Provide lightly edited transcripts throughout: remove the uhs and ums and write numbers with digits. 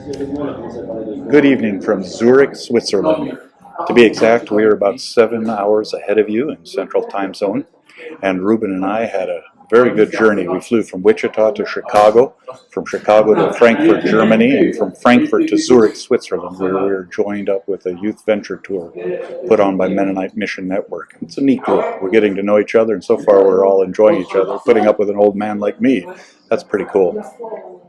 Good evening from Zurich, Switzerland. To be exact, we are about 7 hours ahead of you in Central Time Zone, and Ruben and I had a very good journey. We flew from Wichita to Chicago, from Chicago to Frankfurt, Germany, and from Frankfurt to Zurich, Switzerland, where we were joined up with a youth venture tour put on by Mennonite Mission Network. It's a neat group. We're getting to know each other, and so far we're all enjoying each other. Putting up with an old man like me, that's pretty cool.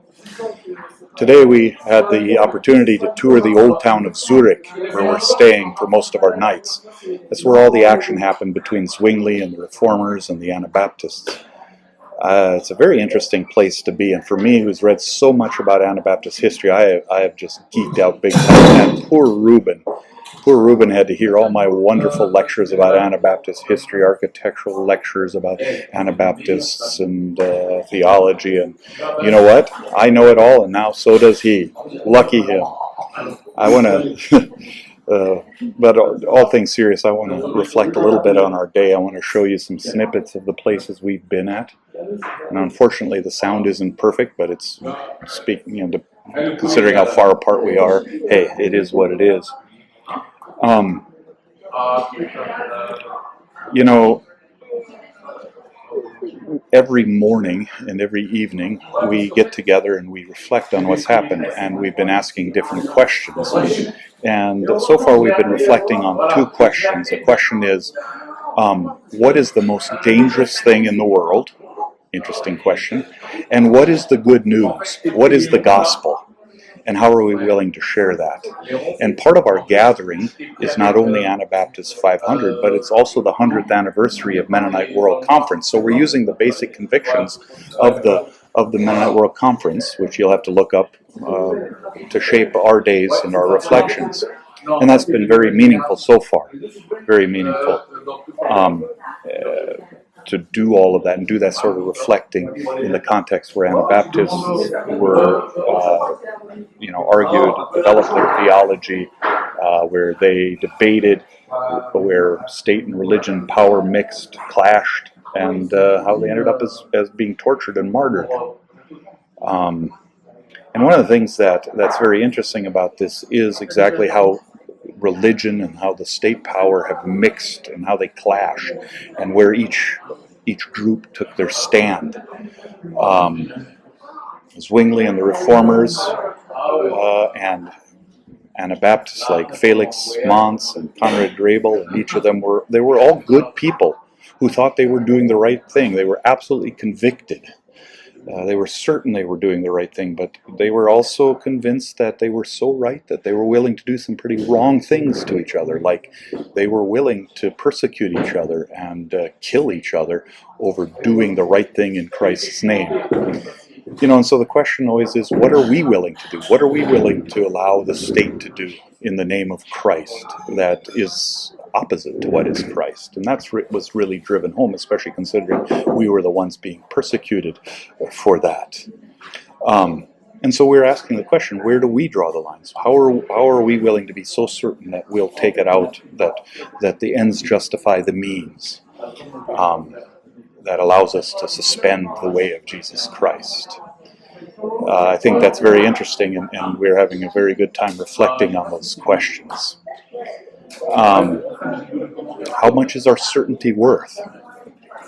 Today we had the opportunity to tour the old town of Zurich, where we're staying for most of our nights. That's where all the action happened between Zwingli and the Reformers and the Anabaptists. It's a very interesting place to be, and for me, who's read so much about Anabaptist history, I have just geeked out big time. And poor Ruben had to hear all my wonderful lectures about Anabaptist history, architectural lectures about Anabaptists and theology, and you know what? I know it all, and now so does he. Lucky him. I want to, but all things serious, I want to reflect a little bit on our day. I want to show you some snippets of the places we've been at. And unfortunately, the sound isn't perfect, but it's speaking, considering how far apart we are, hey, it is what it is. Every morning and every evening we get together and we reflect on what's happened, and we've been asking different questions. And so far we've been reflecting on two questions. The question is, what is the most dangerous thing in the world? Interesting question. And what is the good news? What is the gospel? And how are we willing to share that? And part of our gathering is not only Anabaptist 500, but it's also the 100th anniversary of Mennonite World Conference. So we're using the basic convictions of the Mennonite World Conference, which you'll have to look up, to shape our days and our reflections. And that's been very meaningful so far, very meaningful. To do all of that and do that sort of reflecting in the context where Anabaptists were, argued, developed their theology, where they debated, where state and religion power mixed, clashed, and how they ended up as being tortured and martyred. And one of the things that's very interesting about this is exactly how religion and how the state power have mixed and how they clash, and where each group took their stand. Zwingli and the Reformers and Anabaptists like Felix Mons and Conrad Grebel, and each of them were all good people who thought they were doing the right thing. They were absolutely convicted. They were certain they were doing the right thing, but they were also convinced that they were so right that they were willing to do some pretty wrong things to each other, like they were willing to persecute each other and kill each other over doing the right thing in Christ's name. And so the question always is, what are we willing to do? What are we willing to allow the state to do in the name of Christ that is opposite to what is Christ? And that's was really driven home, especially considering we were the ones being persecuted for that. And so we're asking the question, where do we draw the lines? How are we willing to be so certain that we'll take it out, that the ends justify the means? That allows us to suspend the way of Jesus Christ. I think that's very interesting, and we're having a very good time reflecting on those questions. How much is our certainty worth?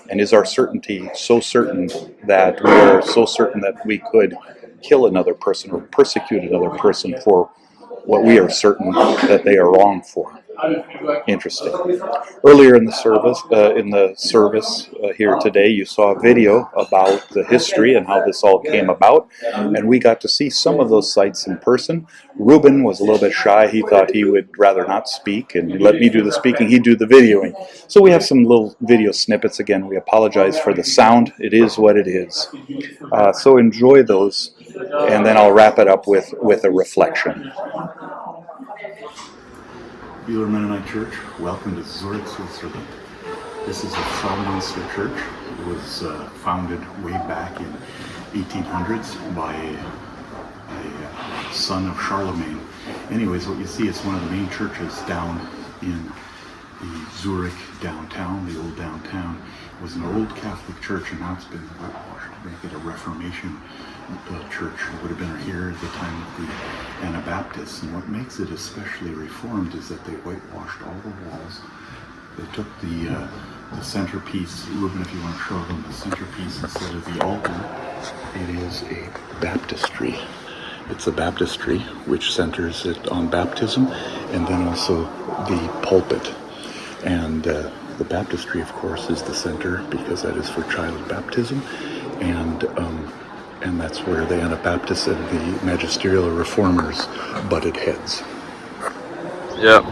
And is our certainty so certain that we are so certain that we could kill another person or persecute another person for what we are certain that they are wrong for? Interesting. Earlier in the service here today, you saw a video about the history and how this all came about, and we got to see some of those sites in person. Ruben was a little bit shy. He thought he would rather not speak, and let me do the speaking, he'd do the videoing. So we have some little video snippets. Again, we apologize for the sound. It is what it is. So enjoy those, and then I'll wrap it up with a reflection. Beeler Mennonite Church, welcome to Zurich, Switzerland. This is the Frauenmünster Church. It was founded way back in 1800s by a son of Charlemagne. Anyways, what you see is one of the main churches down in the Zurich downtown, the old downtown, was an old Catholic church, and now it's been whitewashed to make it a Reformation church. It would have been here at the time of the Anabaptists, and what makes it especially reformed is that they whitewashed all the walls. They took the centerpiece. Ruben, if you want to show them the centerpiece instead of the altar, it is a baptistry. It's a baptistry which centers it on baptism, and then also the pulpit. And the baptistry, of course, is the center because that is for child baptism, and that's where the Anabaptists and the magisterial reformers butted heads. Yep.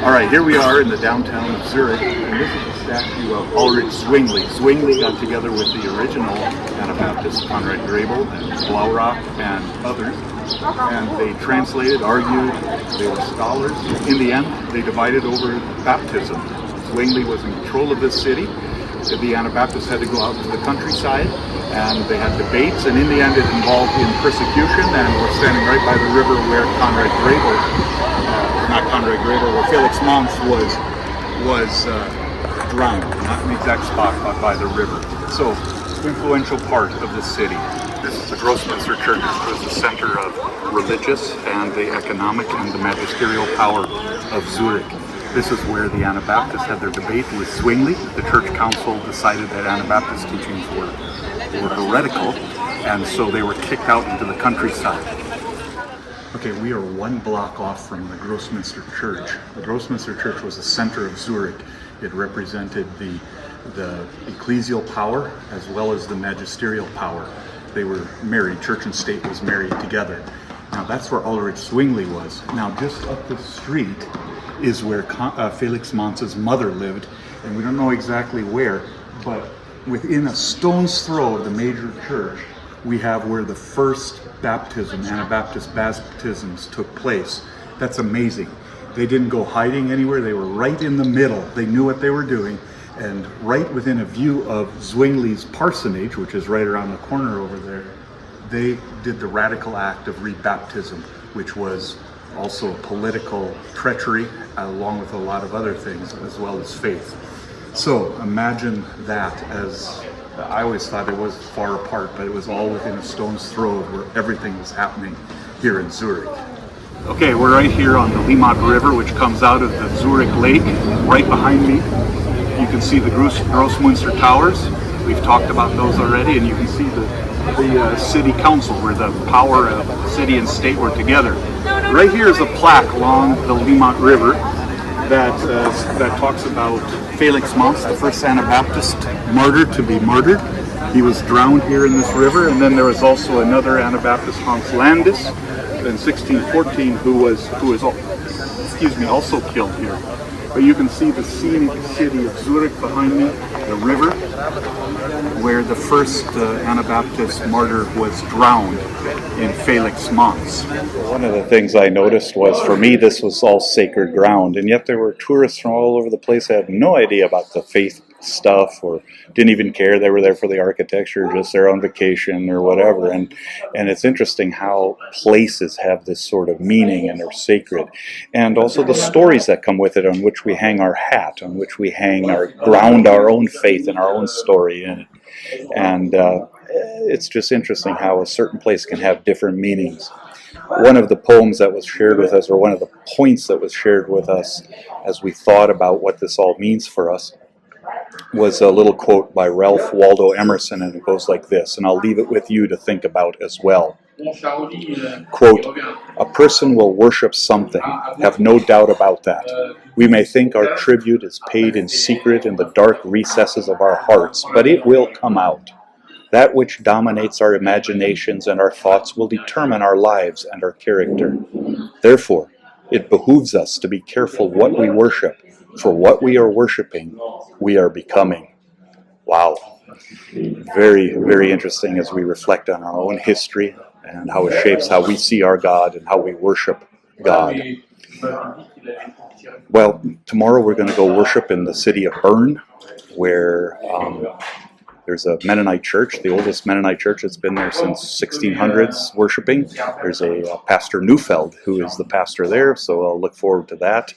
All right, here we are in the downtown of Zurich, and this is a statue of Ulrich Zwingli. Zwingli got together with the original Anabaptists, Conrad Grebel and Blaurock and others, and they translated, argued, they were scholars. In the end, they divided over baptism. Zwingli was in control of this city. The Anabaptists had to go out to the countryside, and they had debates, and in the end it involved in persecution, and we're standing right by the river where Conrad Grebel, not Conrad Grebel, where Felix Mons was drowned, not in the exact spot, but by the river. So, influential part of the city. This is the Grossmünster Church, which was the center of religious and the economic and the magisterial power of Zurich. This is where the Anabaptists had their debate with Zwingli. The church council decided that Anabaptist teachings were heretical, and so they were kicked out into the countryside. Okay, we are one block off from the Grossmünster Church. The Grossmünster Church was the center of Zurich. It represented the ecclesial power as well as the magisterial power. They were married, church and state was married together. Now that's where Ulrich Zwingli was. Now just up the street is where Felix Mons' mother lived, and we don't know exactly where, but within a stone's throw of the major church, we have where the first baptism, Anabaptist baptisms, took place. That's amazing. They didn't go hiding anywhere. They were right in the middle. They knew what they were doing, and right within a view of Zwingli's parsonage, which is right around the corner over there, they did the radical act of rebaptism, which was also political treachery, along with a lot of other things, as well as faith. So imagine that. As I always thought it was far apart, but it was all within a stone's throw of where everything was happening here in Zurich. Okay, we're right here on the Limmat River, which comes out of the Zurich Lake. Right behind me, you can see the Grossmünster Towers. We've talked about those already, and you can see the city council, where the power of the city and state were together. Right here is a plaque along the Limmat River that talks about Felix Mons, the first Anabaptist martyr to be murdered. He was drowned here in this river, and then there was also another Anabaptist, Hans Landis, in 1614, who was also killed here. But you can see the scenic city of Zurich behind me, the river, where the first Anabaptist martyr was drowned in Felix Mons. One of the things I noticed was, for me, this was all sacred ground, and yet there were tourists from all over the place that had no idea about the faith stuff, or didn't even care. They were there for the architecture, just there on vacation or whatever. And it's interesting how places have this sort of meaning, and they're sacred, and also the stories that come with it, on which we hang our hat, on which we ground our own faith and our own story in it. And it's just interesting how a certain place can have different meanings. One of the poems that was shared with us, or one of the points that was shared with us as we thought about what this all means for us, was a little quote by Ralph Waldo Emerson, and it goes like this, and I'll leave it with you to think about as well. Quote, "A person will worship something, have no doubt about that. We may think our tribute is paid in secret in the dark recesses of our hearts, but it will come out. That which dominates our imaginations and our thoughts will determine our lives and our character. Therefore, it behooves us to be careful what we worship, for what we are worshiping, we are becoming." Wow. Very, very interesting as we reflect on our own history and how it shapes how we see our God and how we worship God. Well, tomorrow we're going to go worship in the city of Bern, where there's a Mennonite church, the oldest Mennonite church that's been there since 1600s worshiping. There's a Pastor Neufeld who is the pastor there, so I'll look forward to that.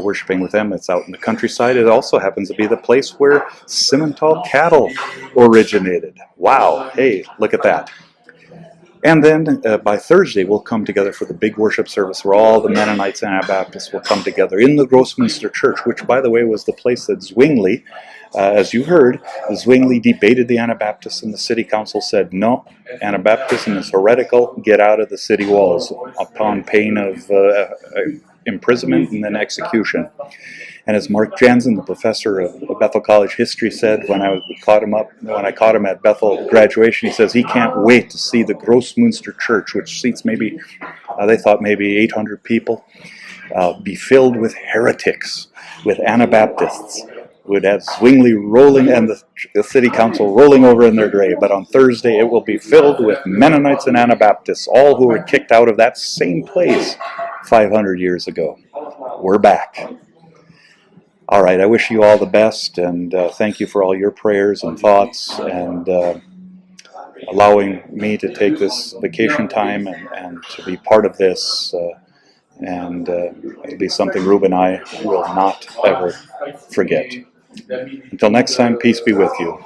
worshiping with them. It's out in the countryside. It also happens to be the place where Simmental cattle originated. Wow, hey, look at that. And then by Thursday, we'll come together for the big worship service where all the Mennonites and Anabaptists will come together in the Grossmünster Church, which, by the way, was the place that Zwingli, as you heard, Zwingli debated the Anabaptists, and the city council said, no, Anabaptism is heretical, get out of the city walls, upon pain of imprisonment and then execution. And as Mark Jansen, the professor of Bethel College history, said when I caught him at Bethel graduation, he says he can't wait to see the Grossmünster Church, which seats maybe, they thought maybe 800 people, be filled with heretics, with Anabaptists. Would have Zwingli rolling and the city council rolling over in their grave. But on Thursday, it will be filled with Mennonites and Anabaptists, all who were kicked out of that same place 500 years ago. We're back. All right, I wish you all the best, and thank you for all your prayers and thoughts, and allowing me to take this vacation time and to be part of this, and it'll be something Ruben and I will not ever forget. Until next time, peace be with you.